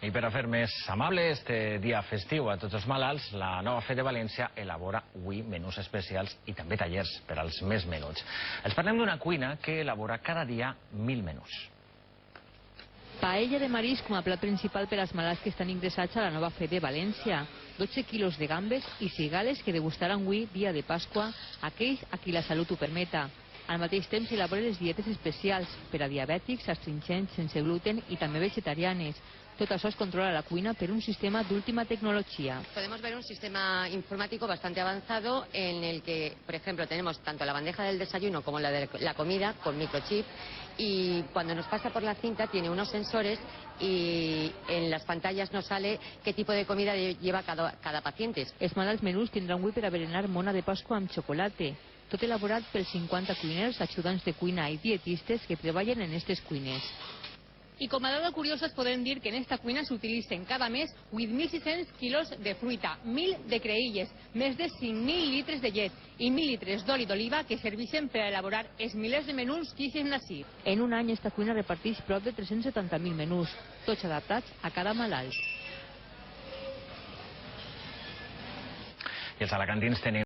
I per a fer més amable este dia festiu a tots els malalts, la Nova Fe de València elabora avui menús especials i també tallers per als més menuts. Els parlem d'una cuina que elabora cada dia 1.000 menús. Paella de marisc com a plat principal per als malalts que estan ingressats a la Nova Fe de València. 12 quilos de gambes i cigales que degustaran avui, dia de Pasqua, aquells a qui la salut ho permeta. Al mateix temps elaboren les dietes especials per a diabètics, astringents, sense gluten i també vegetarianes. Tot això es controla a la cuina per un sistema d'última tecnología. Podemos ver un sistema informático bastante avanzado en el que, por ejemplo, tenemos tanto la bandeja del desayuno como la de la comida con microchip, y cuando nos pasa por la cinta tiene unos sensores y en las pantallas nos sale qué tipo de comida lleva cada paciente. Els malalts menús tindran avui per a berenar mona de Pasqua amb xocolata. Tot elaborat pels 50 cuiners, ajudants de cuina i dietistes que treballen en aquestes cuines. Y como dato curioso os podem dir que en esta cuina s'utilitzen cada mes 8.600 quilos de fruita, 1.000 de creïlles, més de 5.000 litres de llet i 1.000 litres d'oli d'oliva que serveixen per a elaborar els milers de menús que ixen d'ací. En un any, esta cuina reparteix prop de 370.000 menús, tots adaptats a cada malalt. I els alacantins tenen